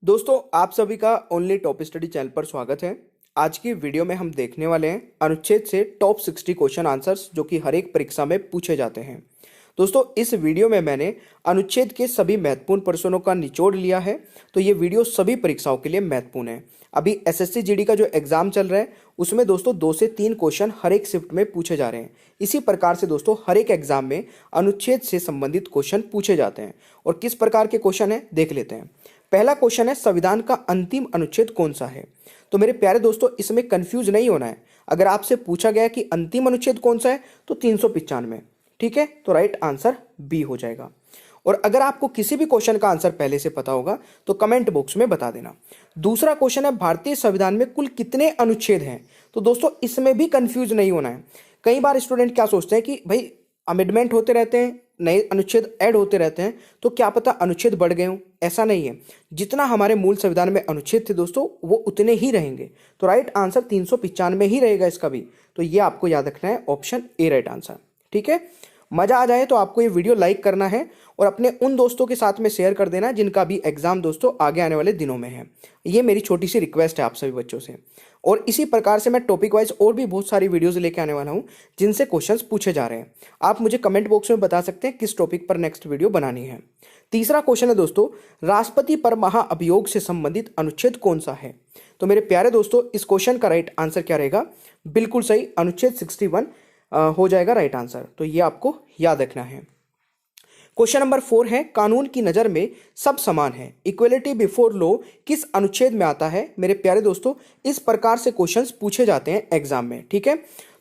दोस्तों आप सभी का ओनली टॉप स्टडी चैनल पर स्वागत है। आज की वीडियो में हम देखने वाले हैं अनुच्छेद से टॉप 60 क्वेश्चन आंसर्स जो कि हर एक परीक्षा में पूछे जाते हैं। दोस्तों इस वीडियो में मैंने अनुच्छेद के सभी महत्वपूर्ण प्रश्नों का निचोड़ लिया है, तो ये वीडियो सभी परीक्षाओं के लिए महत्वपूर्ण है। अभी एसएससी जीडी का जो एग्जाम चल रहा है उसमें दोस्तों 2 से 3 क्वेश्चन हर एक शिफ्ट में पूछे जा रहे हैं। इसी प्रकार से दोस्तों हर एक एग्जाम में अनुच्छेद से संबंधित क्वेश्चन पूछे जाते हैं और किस प्रकार के क्वेश्चन है देख लेते हैं। पहला क्वेश्चन है संविधान का अंतिम अनुच्छेद कौन सा है। तो मेरे प्यारे दोस्तों इसमें कंफ्यूज नहीं होना है। अगर आपसे पूछा गया कि अंतिम अनुच्छेद कौन सा है तो 395, ठीक है, तो राइट आंसर बी हो जाएगा। और अगर आपको किसी भी क्वेश्चन का आंसर पहले से पता होगा तो कमेंट बॉक्स में बता देना। दूसरा क्वेश्चन है भारतीय संविधान में कुल कितने अनुच्छेद हैं। तो दोस्तों इसमें भी कंफ्यूज नहीं होना है। कई बार स्टूडेंट क्या सोचते हैं कि भाई अमेंडमेंट होते रहते हैं, नए अनुच्छेद ऐड होते रहते हैं, तो क्या पता अनुच्छेद बढ़ गए हों। ऐसा नहीं है, जितना हमारे मूल संविधान में अनुच्छेद थे दोस्तों वो उतने ही रहेंगे। तो राइट आंसर 395 ही रहेगा इसका भी। तो ये आपको याद रखना है, ऑप्शन ए राइट आंसर। ठीक है, मजा आ जाए तो आपको ये वीडियो लाइक करना है और अपने उन दोस्तों के साथ में शेयर कर देना जिनका भी एग्जाम दोस्तों आगे आने वाले दिनों में है। ये मेरी छोटी सी रिक्वेस्ट है आप सभी बच्चों से। और इसी प्रकार से मैं टॉपिक वाइज और भी बहुत सारी वीडियोस लेके आने वाला हूं जिनसे क्वेश्चंस पूछे जा रहे हैं। आप मुझे कमेंट बॉक्स में बता सकते हैं किस टॉपिक पर नेक्स्ट वीडियो बनानी है। तीसरा क्वेश्चन है दोस्तों राष्ट्रपति पर महाअभियोग से संबंधित अनुच्छेद कौन सा है। तो मेरे प्यारे दोस्तों इस क्वेश्चन का राइट आंसर क्या रहेगा, बिल्कुल सही, अनुच्छेद 61 हो जाएगा राइट आंसर। तो ये आपको याद रखना है। क्वेश्चन नंबर 4 है कानून की नज़र में सब समान है, इक्वलिटी बिफोर लॉ किस अनुच्छेद में आता है। मेरे प्यारे दोस्तों इस प्रकार से क्वेश्चंस पूछे जाते हैं एग्जाम में। ठीक है,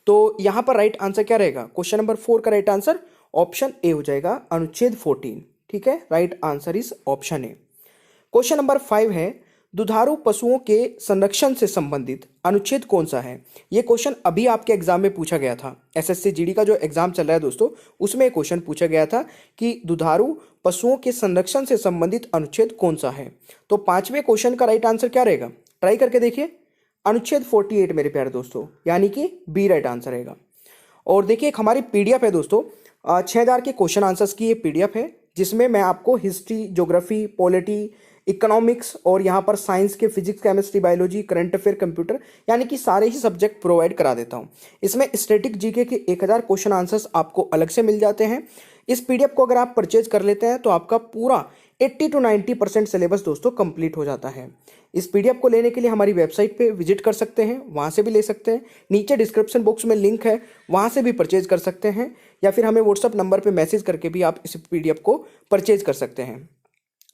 तो यहां पर राइट आंसर क्या रहेगा, क्वेश्चन नंबर 4 का राइट आंसर ऑप्शन ए हो जाएगा, अनुच्छेद 14। ठीक है, right answer is option A. Question number 5 है दुधारू पशुओं के संरक्षण से संबंधित अनुच्छेद कौन सा है। यह क्वेश्चन अभी आपके एग्जाम में पूछा गया था। एसएससी जीडी का जो एग्जाम चल रहा है दोस्तों उसमें क्वेश्चन पूछा गया था कि दुधारू पशुओं के संरक्षण से संबंधित अनुच्छेद कौन सा है। तो 5वें क्वेश्चन का राइट आंसर क्या रहेगा, ट्राई करके देखिए, अनुच्छेद 48 मेरे प्यारे दोस्तों, यानी कि बी राइट आंसर रहेगा। और देखिए एक हमारी पीडीएफ है दोस्तों, 6000 के क्वेश्चन आंसर्स की ये पीडीएफ है जिसमें मैं आपको हिस्ट्री, ज्योग्राफी, पॉलिटी, इकोनॉमिक्स और यहाँ पर साइंस के physics, chemistry, biology, current affair, computer, यानी कि सारे ही सब्जेक्ट प्रोवाइड करा देता हूँ। इसमें स्टैटिक जीके के 1000 क्वेश्चन आंसर्स आपको अलग से मिल जाते हैं। इस पीडीएफ को अगर आप परचेज कर लेते हैं तो आपका पूरा 80 to 90% सिलेबस दोस्तों कंप्लीट हो जाता है। इस पीडीएफ को लेने के लिए हमारी वेबसाइट पे विजिट कर सकते हैं, वहाँ से भी ले सकते हैं। नीचे डिस्क्रिप्शन बॉक्स में लिंक है, वहाँ से भी परचेज कर सकते हैं, या फिर हमें व्हाट्सअप नंबर पे मैसेज करके भी आप इस पीडीएफ को परचेज कर सकते हैं।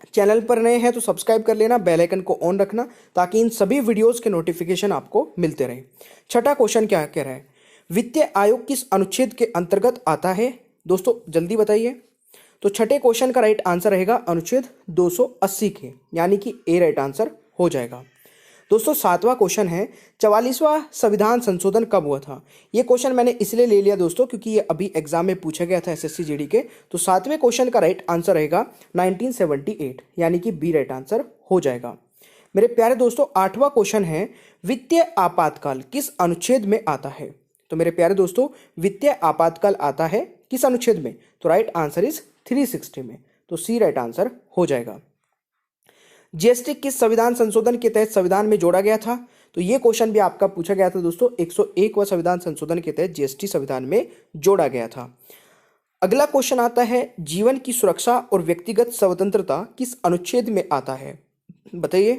चैनल पर नए हैं तो सब्सक्राइब कर लेना, बेल आइकन को ऑन रखना ताकि इन सभी वीडियोस के नोटिफिकेशन आपको मिलते रहे। छठा क्वेश्चन क्या कह रहा है, वित्तीय आयोग किस अनुच्छेद के अंतर्गत आता है। दोस्तों जल्दी बताइए। तो छठे क्वेश्चन का राइट आंसर रहेगा अनुच्छेद 280 के, यानी कि ए राइट आंसर हो जाएगा। दोस्तों 7वां क्वेश्चन है 44वां संविधान संशोधन कब हुआ था। ये क्वेश्चन मैंने इसलिए ले लिया दोस्तों क्योंकि ये अभी एग्जाम में पूछा गया था एसएससी जीडी के। तो 7वें क्वेश्चन का राइट आंसर रहेगा 1978, यानी कि बी राइट आंसर हो जाएगा। मेरे प्यारे दोस्तों 8वां क्वेश्चन है वित्तीय आपातकाल किस अनुच्छेद में आता है। तो मेरे प्यारे दोस्तों वित्तीय आपातकाल आता है किस अनुच्छेद में, तो राइट आंसर इज 360 में। तो सी राइट आंसर हो जाएगा। जीएसटी किस संविधान संशोधन के तहत संविधान में जोड़ा गया था। तो ये क्वेश्चन भी आपका पूछा गया था दोस्तों, 101वां संविधान संशोधन के तहत जीएसटी संविधान में जोड़ा गया था। अगला क्वेश्चन आता है जीवन की सुरक्षा और व्यक्तिगत स्वतंत्रता किस अनुच्छेद में आता है, बताइए।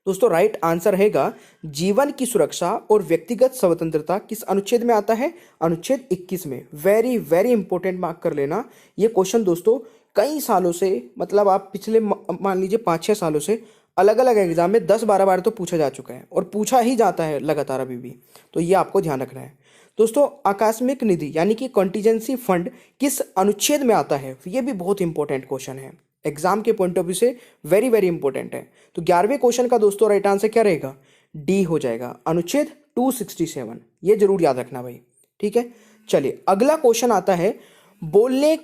दोस्तों राइट आंसर रहेगा जीवन की सुरक्षा और व्यक्तिगत स्वतंत्रता किस अनुच्छेद में आता है, अनुच्छेद 21 में। वेरी वेरी इंपॉर्टेंट, मार्क कर लेना। ये क्वेश्चन दोस्तों कई सालों से, मतलब आप पिछले मान लीजिए 5-6 सालों से अलग अलग एग्जाम में 10-12 बार तो पूछा जा चुका है और पूछा ही जाता है लगातार अभी भी। तो ये आपको ध्यान रखना है। दोस्तों आकस्मिक निधि यानी कि कॉन्टीजेंसी फंड किस अनुच्छेद में आता है। ये भी बहुत इंपॉर्टेंट क्वेश्चन है, एग्जाम के पॉइंट ऑफ व्यू से वेरी वेरी इंपॉर्टेंट है। तो 11वें क्वेश्चन का दोस्तों राइट आंसर क्या रहेगा, डी हो जाएगा, अनुच्छेद 267। ये जरूर याद रखना भाई। ठीक है, चलिए अगला क्वेश्चन आता है बोलने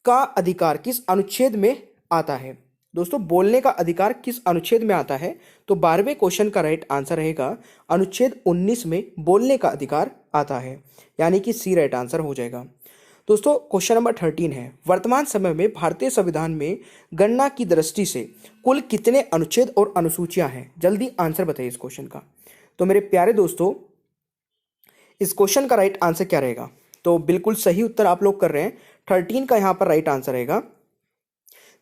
का अधिकार किस अनुच्छेद में आता है। दोस्तों बोलने का अधिकार किस अनुच्छेद में आता है। तो 12वें क्वेश्चन का राइट आंसर रहेगा अनुच्छेद 19 में बोलने का अधिकार आता है, यानी कि सी राइट आंसर हो जाएगा। दोस्तों क्वेश्चन नंबर 13 है, वर्तमान समय में भारतीय संविधान में गणना की दृष्टि से कुल कितने अनुच्छेद और अनुसूचियां हैं? जल्दी आंसर बताइए इस क्वेश्चन का। तो मेरे प्यारे दोस्तों, इस क्वेश्चन का राइट आंसर क्या रहेगा? तो बिल्कुल सही उत्तर आप लोग कर रहे हैं। 13 का यहां पर राइट आंसर रहेगा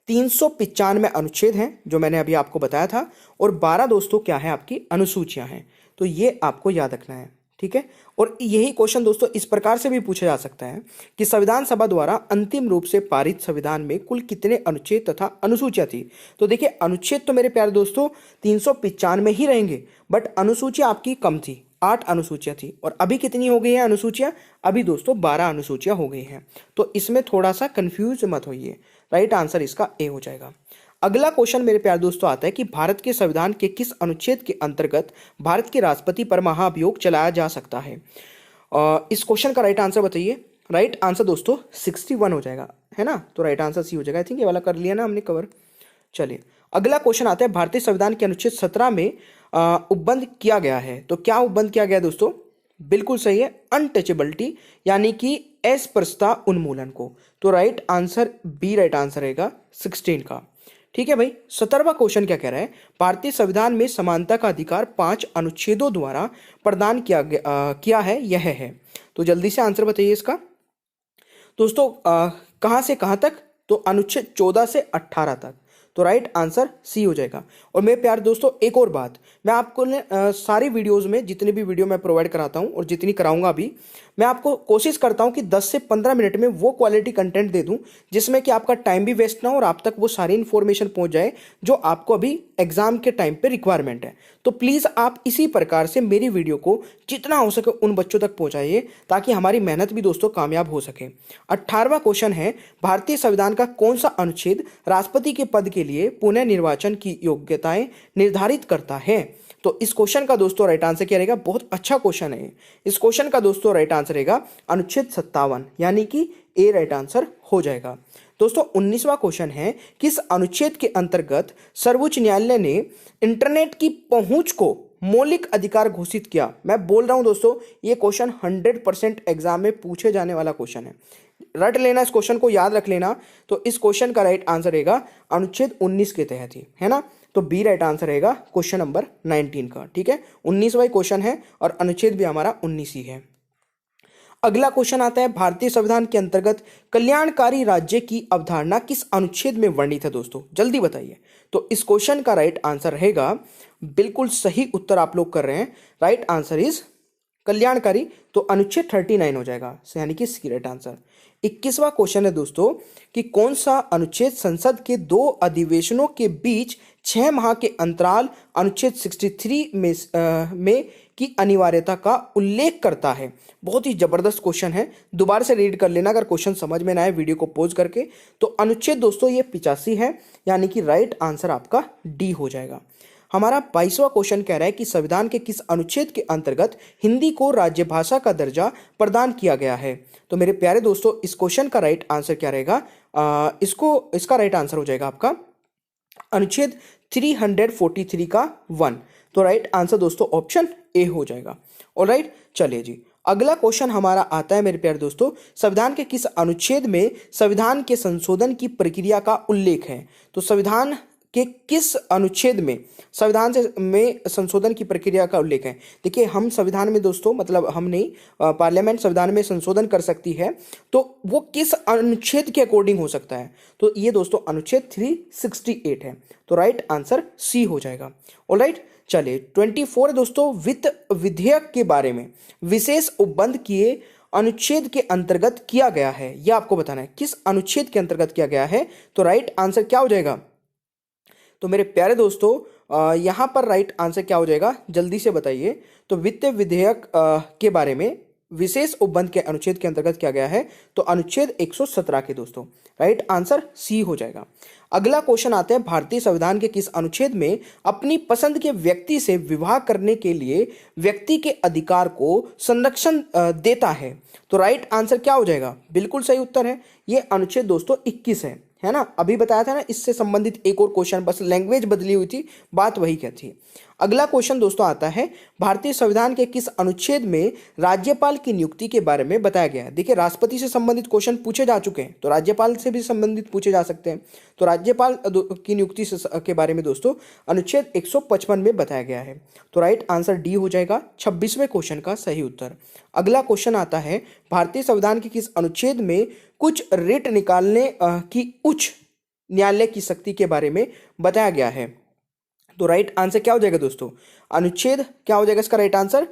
395 अनुच्छेद हैं, जो मैंने अभी आपको बताया था, और 12 दोस्तों क्या है आपकी अनुसूचियां हैं। तो ये आपको याद रखना है, ठीक है। और यही क्वेश्चन दोस्तों इस प्रकार से भी पूछा जा सकता है कि संविधान सभा द्वारा अंतिम रूप से पारित संविधान में कुल कितने अनुच्छेद तथा अनुसूचियां थी? तो देखिए, अनुच्छेद तो मेरे प्यारे दोस्तों 395 ही रहेंगे, बट अनुसूचियां आपकी कम थी, 8 अनुसूचियां थी। और अभी कितनी हो गई है अनुसूचियां? अभी दोस्तों 12 अनुसूचियां हो गई हैं। तो इसमें थोड़ा सा कंफ्यूज मत होइए, राइट आंसर इसका ए हो जाएगा। अगला क्वेश्चन मेरे प्यारे दोस्तों आता है कि भारत के संविधान के किस अनुच्छेद के अंतर्गत भारत के राष्ट्रपति पर महाभियोग चलाया जा सकता है? इस क्वेश्चन का राइट आंसर बताइए। राइट आंसर दोस्तों 61 हो जाएगा, है ना। तो राइट आंसर सी हो जाएगा। आई थिंक ये वाला कर लिया ना हमने कवर। चलिए, अगला क्वेश्चन आता है, भारतीय संविधान के अनुच्छेद 17 में उपबंध किया गया है। तो क्या उपबंध किया गया दोस्तों? बिल्कुल सही है, अनटचेबिलिटी, यानी कि अस्पृश्यता उन्मूलन को। तो right answer B right answer रहेगा 16 का। ठीक है भाई। 17वां क्वेश्चन क्या कह रहा है? भारतीय संविधान में समानता का अधिकार 5 अनुच्छेदों द्वारा प्रदान किया है, यह है। तो जल्दी से आंसर बताइए इसका। दोस्तों कहां से कहां तक? तो अनुच्छेद 14 से 18 तक। तो राइट आंसर सी हो जाएगा। और मेरे प्यारे दोस्तों, एक और बात, मैं आपको सारी वीडियोस में जितने भी वीडियो मैं प्रोवाइड कराता हूं और जितनी कराऊंगा भी, मैं आपको कोशिश करता हूं कि 10 से 15 मिनट में वो क्वालिटी कंटेंट दे दूं जिसमें कि आपका टाइम भी वेस्ट ना हो और आप तक वो सारी इन्फॉर्मेशन पहुंच जाए जो आपको अभी एग्जाम के टाइम पे रिक्वायरमेंट है। तो प्लीज़ आप इसी प्रकार से मेरी वीडियो को जितना हो सके उन बच्चों तक पहुंचाइए ताकि हमारी मेहनत भी दोस्तों कामयाब हो सके। 18वां क्वेश्चन है, भारतीय संविधान का कौन सा अनुच्छेद राष्ट्रपति के पद के लिए पुनः निर्वाचन की योग्यताएं निर्धारित करता है? तो इस क्वेश्चन का दोस्तों राइट आंसर क्या रहेगा? बहुत अच्छा क्वेश्चन है। इस क्वेश्चन का दोस्तों राइट आंसर रहेगा अनुच्छेद 57, यानी कि ए राइट आंसर हो जाएगा। दोस्तों 19वां क्वेश्चन है, किस अनुच्छेद के अंतर्गत सर्वोच्च न्यायालय ने इंटरनेट की पहुंच को मौलिक अधिकार घोषित किया? मैं बोल रहा हूं दोस्तों, ये क्वेश्चन 100% एग्जाम में पूछे जाने वाला क्वेश्चन है। रट लेना, इस क्वेश्चन को याद रख लेना। तो इस क्वेश्चन का राइट आंसर रहेगा अनुच्छेद 19 के तहत ही, है ना। तो बी राइट आंसर रहेगा क्वेश्चन नंबर 19 का। ठीक है, 19वां क्वेश्चन है और अनुच्छेद भी हमारा 19 ही है। अगला क्वेश्चन आता है, भारतीय संविधान के अंतर्गत कल्याणकारी राज्य की अवधारणा किस अनुच्छेद में वर्णित है? दोस्तों जल्दी बताइए। तो इस क्वेश्चन का राइट आंसर रहेगा, बिल्कुल सही उत्तर आप लोग कर रहे हैं, राइट आंसर इज कल्याणकारी। तो अनुच्छेद 39 हो जाएगा, यानी कि सी राइट आंसर। 21वां क्वेश्चन है दोस्तों कि कौन सा अनुच्छेद संसद के 2 अधिवेशनों के बीच 6 माह के अंतराल अनुच्छेद 63 में की अनिवार्यता का उल्लेख करता है? बहुत ही जबरदस्त क्वेश्चन है, दोबारा से रीड कर लेना अगर क्वेश्चन समझ में ना आए वीडियो को पॉज करके। तो अनुच्छेद दोस्तों ये 85 है, यानी कि राइट आंसर आपका डी हो जाएगा। हमारा 22वां क्वेश्चन कह रहा है कि संविधान के किस अनुच्छेद के अंतर्गत हिंदी को राज्य भाषा का दर्जा प्रदान किया गया है? तो मेरे प्यारे दोस्तों, इस क्वेश्चन का राइट आंसर क्या रहेगा? इसका राइट आंसर हो जाएगा आपका अनुच्छेद 343 का 1। तो राइट आंसर दोस्तों ऑप्शन ए हो जाएगा। ऑलराइट, चलिए जी, अगला क्वेश्चन हमारा आता है मेरे प्यारे दोस्तों, संविधान के किस अनुच्छेद में संविधान के संशोधन की प्रक्रिया का उल्लेख है? तो संविधान के किस अनुच्छेद में में संशोधन की प्रक्रिया का उल्लेख है? देखिए, हम संविधान में दोस्तों, मतलब हम नहीं, पार्लियामेंट संविधान में संशोधन कर सकती है, तो वो किस अनुच्छेद के अकॉर्डिंग हो सकता है? तो ये दोस्तों अनुच्छेद 368 है। तो राइट आंसर सी हो जाएगा। ऑलराइट, चलिए 24 दोस्तों, वित्त विधेयक के बारे में विशेष उपबंध किए अनुच्छेद के अंतर्गत किया गया है, यह आपको बताना है किस अनुच्छेद के अंतर्गत किया गया है। तो राइट आंसर क्या हो जाएगा? तो मेरे प्यारे दोस्तों, यहां पर राइट आंसर क्या हो जाएगा? जल्दी से बताइए। तो वित्त विधेयक के बारे में विशेष उपबंध के अनुच्छेद के अंतर्गत किया गया है, तो अनुच्छेद 117 के दोस्तों, राइट आंसर सी हो जाएगा। अगला क्वेश्चन आता है, भारतीय संविधान के किस अनुच्छेद में अपनी पसंद के व्यक्ति से विवाह करने के लिए व्यक्ति के अधिकार को संरक्षण देता है? तो राइट आंसर क्या हो जाएगा? बिल्कुल सही उत्तर है, ये अनुच्छेद दोस्तों 21 है ना। अभी बताया था ना, इससे संबंधित एक और क्वेश्चन, बस लैंग्वेज बदली हुई थी, बात वही क्या थी। अगला क्वेश्चन दोस्तों आता है, भारतीय संविधान के किस अनुच्छेद में राज्यपाल की नियुक्ति के बारे में बताया गया है। देखिए, राष्ट्रपति से संबंधित क्वेश्चन पूछे जा चुके हैं, तो राज्यपाल से भी संबंधित पूछे जा सकते हैं। तो राज्यपाल की नियुक्ति के बारे में दोस्तों अनुच्छेद 155 में बताया गया है। तो राइट आंसर डी हो जाएगा 26वें क्वेश्चन का सही उत्तर। अगला क्वेश्चन आता है, भारतीय संविधान के किस अनुच्छेद में कुछ रिट निकालने की उच्च न्यायालय की शक्ति के बारे में बताया गया है। तो राइट आंसर क्या हो जाएगा दोस्तों, अनुच्छेद क्या हो जाएगा इसका राइट आंसर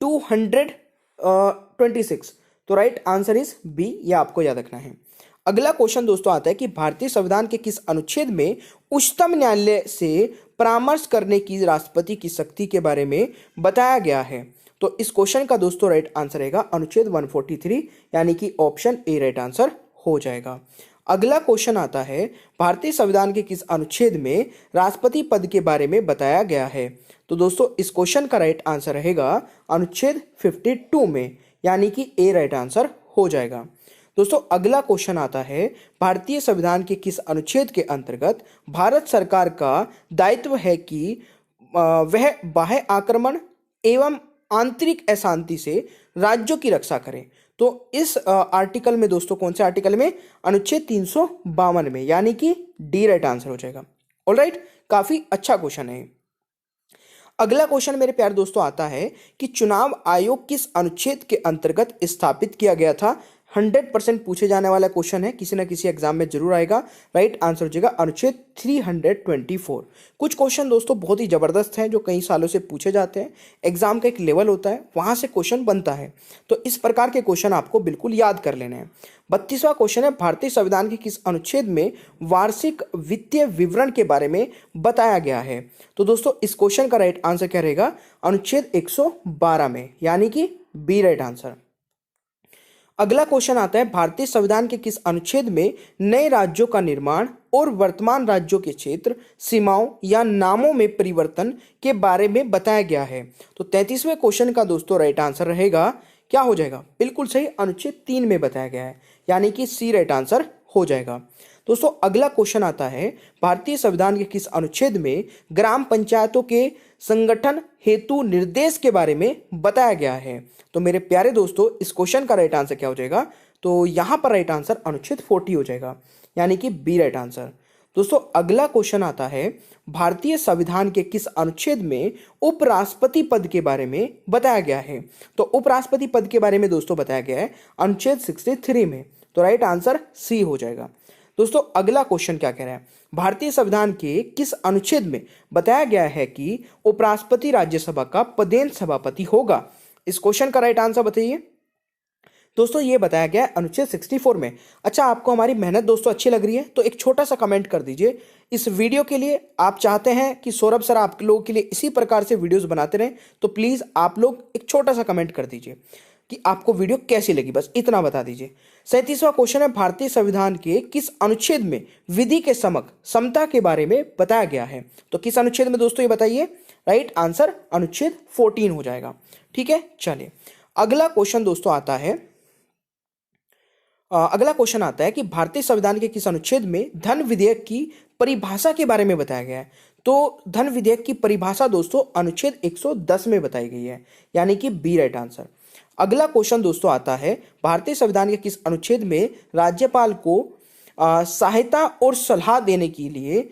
226। तो राइट आंसर इज बी, यह आपको याद रखना है। अगला क्वेश्चन दोस्तों आता है कि भारतीय संविधान के किस अनुच्छेद में उच्चतम न्यायालय से परामर्श करने की राष्ट्रपति की शक्ति के बारे में बताया गया है। तो इस क्वेश्चन का दोस्तों राइट आंसर रहेगा अनुच्छेद 143, यानी कि ऑप्शन ए राइट आंसर हो जाएगा। अगला क्वेश्चन आता है, भारतीय संविधान के किस अनुच्छेद में राष्ट्रपति पद के बारे में बताया गया है। तो दोस्तों इस क्वेश्चन का राइट आंसर रहेगा अनुच्छेद 52 में, यानी कि ए राइट आंसर हो जाएगा। दोस्तों अगला क्वेश्चन आता है, भारतीय संविधान के किस अनुच्छेद के अंतर्गत भारत सरकार का दायित्व है कि वह बाह्य आक्रमण एवं आंतरिक अशांति से राज्यों की रक्षा करे। तो इस आर्टिकल में दोस्तों, कौन से आर्टिकल में, अनुच्छेद 352 में, यानी कि डी राइट आंसर हो जाएगा। ऑलराइट, काफी अच्छा क्वेश्चन है। अगला क्वेश्चन मेरे प्यारे दोस्तों आता है कि चुनाव आयोग किस अनुच्छेद के अंतर्गत स्थापित किया गया था। 100% पूछे जाने वाला क्वेश्चन है, किसी ना किसी एग्जाम में जरूर आएगा। राइट आंसर हो जाएगा अनुच्छेद 324। कुछ क्वेश्चन दोस्तों बहुत ही जबरदस्त हैं जो कई सालों से पूछे जाते हैं। एग्जाम का एक लेवल होता है, वहां से क्वेश्चन बनता है, तो इस प्रकार के क्वेश्चन आपको बिल्कुल याद कर लेने हैं। 32वां क्वेश्चन है, भारतीय संविधान के किस अनुच्छेद में वार्षिक वित्तीय विवरण के बारे में बताया गया है। तो दोस्तों इस क्वेश्चन का राइट आंसर क्या रहेगा, अनुच्छेद 112 में, यानी कि बी राइट आंसर। अगला क्वेश्चन आता है, भारतीय संविधान के किस अनुच्छेद में नए राज्यों का निर्माण और वर्तमान राज्यों के क्षेत्र, सीमाओं या नामों में परिवर्तन के बारे में बताया गया है। तो 33वें क्वेश्चन का दोस्तों राइट आंसर रहेगा, क्या हो जाएगा, बिल्कुल सही, अनुच्छेद 3 में बताया गया है, यानी कि सी राइट आंसर हो जाएगा। दोस्तों अगला क्वेश्चन आता है, भारतीय संविधान के किस अनुच्छेद में ग्राम पंचायतों के संगठन हेतु निर्देश के बारे में बताया गया है। तो मेरे प्यारे दोस्तों इस क्वेश्चन का राइट आंसर क्या हो जाएगा, तो यहां पर राइट आंसर अनुच्छेद 40 हो जाएगा, यानी कि बी राइट आंसर। दोस्तों अगला क्वेश्चन आता है, भारतीय संविधान के किस अनुच्छेद में उपराष्ट्रपति पद के बारे में बताया गया है। तो उपराष्ट्रपति पद के बारे में दोस्तों बताया गया है अनुच्छेद 63 में। तो राइट आंसर सी हो जाएगा। दोस्तों अगला क्वेश्चन क्या कह रहा है, भारतीय संविधान के किस अनुच्छेद में बताया गया है कि उपराष्ट्रपति राज्यसभा का पदेन सभापति होगा। इस क्वेश्चन का राइट आंसर बताइए। दोस्तों ये बताया गया है अनुच्छेद 64 में। अच्छा, आपको हमारी मेहनत दोस्तों अच्छी लग रही है तो एक छोटा सा कमेंट कर दीजिए इस वीडियो के लिए। आप चाहते हैं कि सौरभ सर आप लोगों के लिए इसी प्रकार से वीडियोस बनाते रहें, तो प्लीज आप लोग एक छोटा सा कमेंट कर दीजिए कि आपको वीडियो कैसी लगी, बस इतना बता दीजिए। 37वां क्वेश्चन है, भारतीय संविधान के किस अनुच्छेद में विधि के समक्ष समता के बारे में बताया गया है। तो किस अनुच्छेद में दोस्तों ये बताइए। राइट आंसर अनुच्छेद 14 हो जाएगा। ठीक है, चलिए अगला क्वेश्चन दोस्तों आता है, अगला क्वेश्चन आता है कि भारतीय संविधान के किस अनुच्छेद में धन विधेयक की परिभाषा के बारे में बताया गया है। तो धन विधेयक की परिभाषा दोस्तों अनुच्छेद 110 में बताई गई है, यानी कि बी राइट आंसर। अगला क्वेश्चन दोस्तों आता है, भारतीय संविधान के किस अनुच्छेद में राज्यपाल को सहायता और सलाह देने के लिए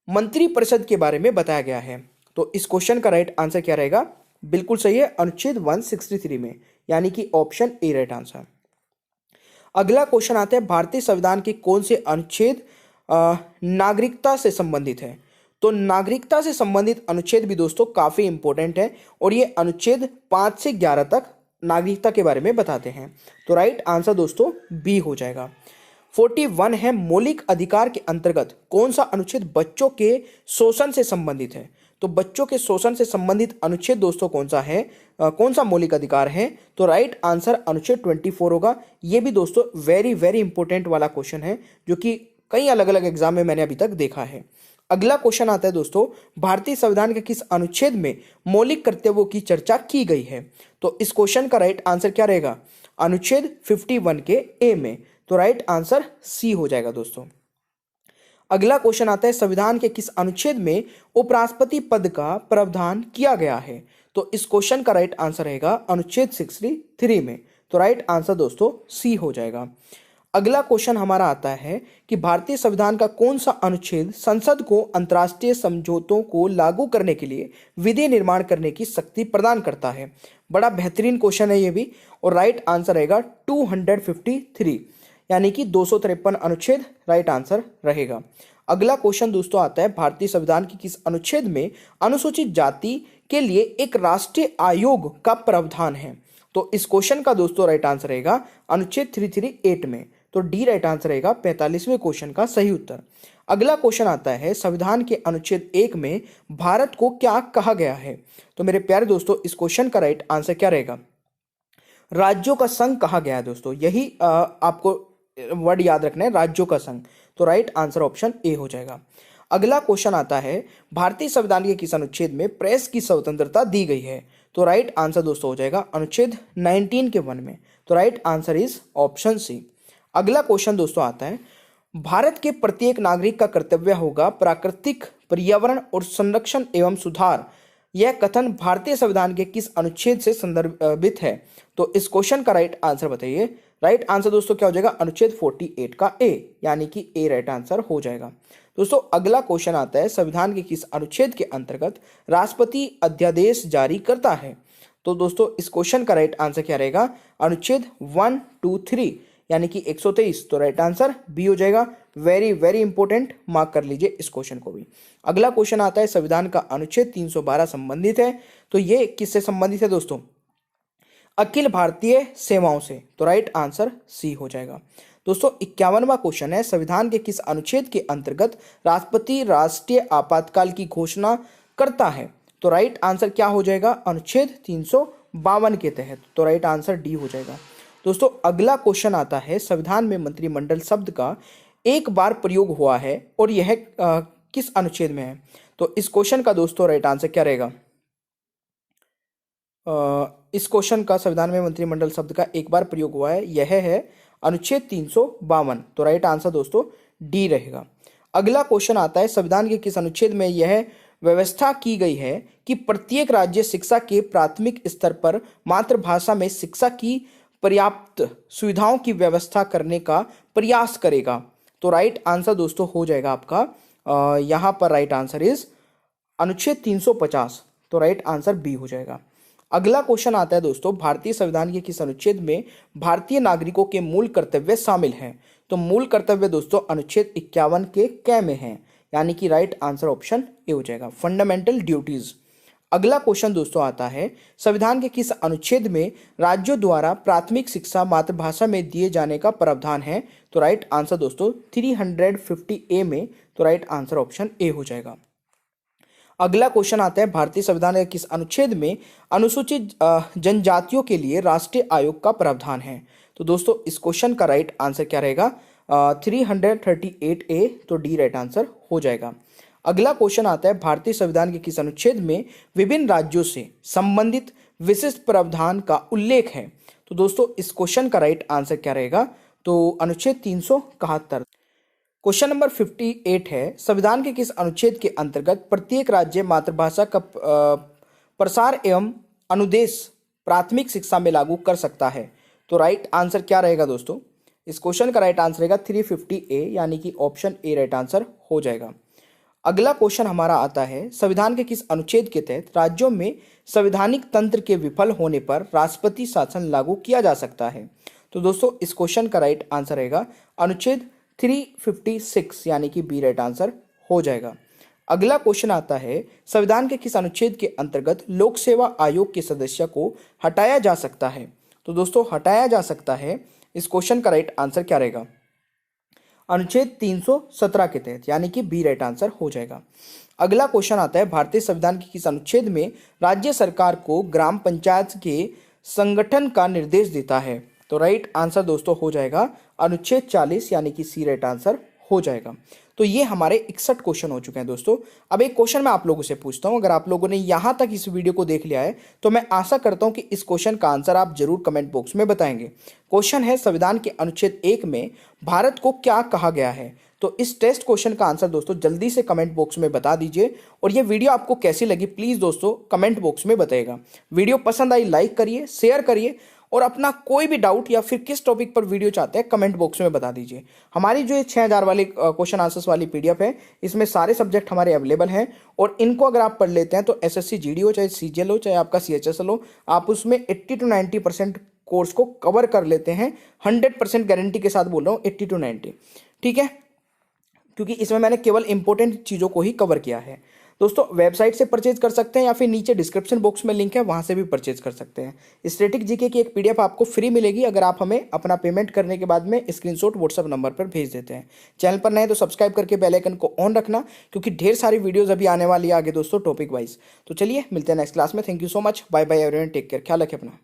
मंत्रिपरिषद के बारे में बताया गया है। तो इस क्वेश्चन का राइट आंसर क्या रहेगा, बिल्कुल सही है, अनुच्छेद 163 में, यानी कि ऑप्शन ए राइट आंसर। अगला क्वेश्चन आता है, भारतीय संविधान के कौन से अनुच्छेद नागरिकता से संबंधित है। तो नागरिकता से संबंधित अनुच्छेद भी दोस्तों काफी इंपॉर्टेंट है और ये अनुच्छेद 5 से 11 तक नागरिकता के बारे में बताते हैं। तो राइट आंसर दोस्तों बी हो जाएगा। 41 है, मौलिक अधिकार के अंतर्गत कौन सा अनुच्छेद बच्चों के शोषण से संबंधित है। तो बच्चों के शोषण से संबंधित अनुच्छेद दोस्तों कौन सा है, कौन सा मौलिक अधिकार है। तो राइट आंसर अनुच्छेद 24 होगा। ये भी दोस्तों वेरी वेरी इंपॉर्टेंट वाला क्वेश्चन है जो कि कई अलग अलग एग्जाम में मैंने अभी तक देखा है। अगला क्वेश्चन आता है दोस्तों, भारतीय संविधान के किस अनुच्छेद में मौलिक कर्तव्यों की चर्चा की गई है। तो इस क्वेश्चन का राइट आंसर क्या रहेगा, अनुच्छेद 51 के ए में। तो राइट आंसर सी हो जाएगा दोस्तों। अगला क्वेश्चन आता है संविधान के किस अनुच्छेद में उपराष्ट्रपति पद का प्रावधान किया गया है? तो इस क्वेश्चन का राइट आंसर रहेगा अनुच्छेद 63 में। तो राइट आंसर दोस्तों सी हो जाएगा। अगला क्वेश्चन हमारा आता है कि भारतीय संविधान का कौन सा अनुच्छेद संसद को अंतर्राष्ट्रीय समझौतों को लागू करने के लिए विधि निर्माण करने की शक्ति प्रदान करता है? बड़ा बेहतरीन क्वेश्चन है ये भी, और राइट आंसर रहेगा 253 यानी कि 253 अनुच्छेद राइट आंसर रहेगा। अगला क्वेश्चन दोस्तों आता है भारतीय संविधान के किस अनुच्छेद में अनुसूचित जाति के लिए एक राष्ट्रीय आयोग का प्रावधान है? तो इस क्वेश्चन का दोस्तों राइट आंसर रहेगा अनुच्छेद 338 में। तो डी राइट आंसर रहेगा 45वें क्वेश्चन का सही उत्तर। अगला क्वेश्चन आता है संविधान के अनुच्छेद 1 में भारत को क्या कहा गया है? तो मेरे प्यारे दोस्तों इस क्वेश्चन का राइट आंसर क्या रहेगा? राज्यों का संघ कहा गया है दोस्तों, यही आपको वर्ड याद रखना है, राज्यों का संघ। तो राइट आंसर ऑप्शन ए हो जाएगा। अगला क्वेश्चन आता है भारतीय संविधान के किस अनुच्छेद में प्रेस की स्वतंत्रता दी गई है? तो राइट आंसर दोस्तों हो जाएगा अनुच्छेद 19 के 1 में। तो right answer is option C. अगला क्वेश्चन दोस्तों आता है भारत के प्रत्येक नागरिक का कर्तव्य होगा प्राकृतिक पर्यावरण और संरक्षण एवं सुधार, यह कथन भारतीय संविधान के किस अनुच्छेद से संदर्भित है? तो इस क्वेश्चन का राइट आंसर बताइए। राइट आंसर दोस्तों क्या हो जाएगा? अनुच्छेद 48 का ए, यानी कि ए राइट आंसर हो जाएगा। दोस्तों अगला क्वेश्चन आता है संविधान के किस अनुच्छेद के अंतर्गत राष्ट्रपति अध्यादेश जारी करता है? तो दोस्तों इस क्वेश्चन का राइट आंसर क्या रहेगा? अनुच्छेद 123 यानी कि 123। तो राइट आंसर बी हो जाएगा। वेरी वेरी इंपॉर्टेंट, मार्क कर लीजिए इस क्वेश्चन को भी। अगला क्वेश्चन आता है संविधान का अनुच्छेद 312 संबंधित है, तो ये किससे संबंधित है दोस्तों? अखिल भारतीय सेवाओं से। तो राइट आंसर सी हो जाएगा। दोस्तों 51वां क्वेश्चन है संविधान के किस अनुच्छेद के अंतर्गत राष्ट्रपति राष्ट्रीय आपातकाल की घोषणा करता है? तो राइट आंसर क्या हो जाएगा? अनुच्छेद 352 के तहत। तो राइट आंसर डी हो जाएगा। दोस्तों अगला क्वेश्चन आता है संविधान में मंत्रिमंडल शब्द का एक बार प्रयोग हुआ है और यह किस अनुच्छेद में है? तो इस क्वेश्चन का दोस्तों राइट आंसर क्या रहेगा? इस क्वेश्चन का संविधान में मंत्रिमंडल शब्द का एक बार प्रयोग हुआ है, यह है अनुच्छेद 352। तो राइट आंसर दोस्तों डी रहेगा। अगला क्वेश्चन आता है संविधान के किस अनुच्छेद में यह व्यवस्था की गई है कि प्रत्येक राज्य शिक्षा के प्राथमिक स्तर पर मातृभाषा में शिक्षा की पर्याप्त सुविधाओं की व्यवस्था करने का प्रयास करेगा? तो राइट आंसर दोस्तों हो जाएगा आपका यहां पर राइट आंसर इज अनुच्छेद 350। तो राइट आंसर बी हो जाएगा। अगला क्वेश्चन आता है दोस्तों भारतीय संविधान के किस अनुच्छेद में भारतीय नागरिकों के मूल कर्तव्य शामिल हैं? तो मूल कर्तव्य दोस्तों अनुच्छेद 51 के क में है, यानी कि राइट आंसर ऑप्शन ए हो जाएगा, फंडामेंटल ड्यूटीज। अगला क्वेश्चन दोस्तों आता है संविधान के किस अनुच्छेद में राज्यों द्वारा प्राथमिक शिक्षा मातृभाषा में दिए जाने का प्रावधान है? तो राइट आंसर दोस्तों 350 ए में। तो राइट आंसर ऑप्शन ए हो जाएगा। अगला क्वेश्चन आता है भारतीय संविधान के किस अनुच्छेद में अनुसूचित जनजातियों के लिए राष्ट्रीय आयोग का प्रावधान है? तो दोस्तों इस क्वेश्चन का राइट आंसर क्या रहेगा? 338 ए। तो डी राइट आंसर हो जाएगा। अगला क्वेश्चन आता है भारतीय संविधान के किस अनुच्छेद में विभिन्न राज्यों से संबंधित विशिष्ट प्रावधान का उल्लेख है? तो दोस्तों इस क्वेश्चन का राइट आंसर क्या रहेगा? तो अनुच्छेद 371। क्वेश्चन नंबर 58 है संविधान के किस अनुच्छेद के अंतर्गत प्रत्येक राज्य मातृभाषा का प्रसार एवं अनुदेश प्राथमिक शिक्षा में लागू कर सकता है? तो राइट आंसर क्या रहेगा दोस्तों? इस क्वेश्चन का राइट आंसर रहेगा 350 ए, यानी कि ऑप्शन ए राइट आंसर हो जाएगा। अगला क्वेश्चन हमारा आता है संविधान के किस अनुच्छेद के तहत राज्यों में संवैधानिक तंत्र के विफल होने पर राष्ट्रपति शासन लागू किया जा सकता है? तो दोस्तों इस क्वेश्चन का राइट आंसर रहेगा अनुच्छेद 356, यानी कि बी राइट आंसर हो जाएगा। अगला क्वेश्चन आता है संविधान के किस अनुच्छेद के अंतर्गत लोक सेवा आयोग के सदस्य को हटाया जा सकता है? तो दोस्तों हटाया जा सकता है, इस क्वेश्चन का राइट आंसर क्या रहेगा? अनुच्छेद 317 के तहत, यानी कि बी राइट आंसर हो जाएगा। अगला क्वेश्चन आता है भारतीय संविधान के किस अनुच्छेद में राज्य सरकार को ग्राम पंचायत के संगठन का निर्देश देता है? तो राइट आंसर दोस्तों हो जाएगा अनुच्छेद 40, यानी कि सी राइट आंसर हो जाएगा। तो ये हमारे 61 क्वेश्चन हो चुके हैं दोस्तों। अब एक क्वेश्चन मैं आप लोगों से पूछता हूं, अगर आप लोगों ने यहां तक इस वीडियो को देख लिया है तो मैं आशा करता हूं कि इस क्वेश्चन का आंसर आप जरूर कमेंट बॉक्स में बताएंगे। क्वेश्चन है संविधान के अनुच्छेद 1 में भारत को क्या कहा गया है? तो इस टेस्ट क्वेश्चन का आंसर दोस्तों जल्दी से कमेंट बॉक्स में बता दीजिए। और ये वीडियो आपको कैसी लगी प्लीज़ दोस्तों कमेंट बॉक्स में बताइएगा। वीडियो पसंद आई लाइक करिए, शेयर करिए, और अपना कोई भी डाउट या फिर किस टॉपिक पर वीडियो चाहते हैं कमेंट बॉक्स में बता दीजिए। हमारी जो ये 6000 वाली क्वेश्चन आंसर्स वाली पीडीएफ है, इसमें सारे सब्जेक्ट हमारे अवेलेबल हैं, और इनको अगर आप पढ़ लेते हैं तो एसएससी जीडी हो, चाहे सीजीएल हो, चाहे आपका सीएचएसएल हो, आप उसमें 80 to 90% कोर्स को कवर कर लेते हैं। 100% गारंटी के साथ बोल रहा हूँ, 80 to 90, ठीक है, क्योंकि इसमें मैंने केवल इंपॉर्टेंट चीज़ों को ही कवर किया है। दोस्तों वेबसाइट से परचेज कर सकते हैं या फिर नीचे डिस्क्रिप्शन बॉक्स में लिंक है, वहां से भी परचेज कर सकते हैं। स्टैटिक जीके की एक पीडीएफ आपको फ्री मिलेगी अगर आप हमें अपना पेमेंट करने के बाद में स्क्रीनशॉट व्हाट्सएप नंबर पर भेज देते हैं। चैनल पर नए तो सब्सक्राइब करके बेल आइकन को ऑन रखना, क्योंकि ढेर सारी वीडियोज अभी आने वाली है आगे दोस्तों टॉपिक वाइज। तो चलिए मिलते हैं नेक्स्ट क्लास में। Thank you so much, bye bye everyone, take care, ख्याल रखें अपना।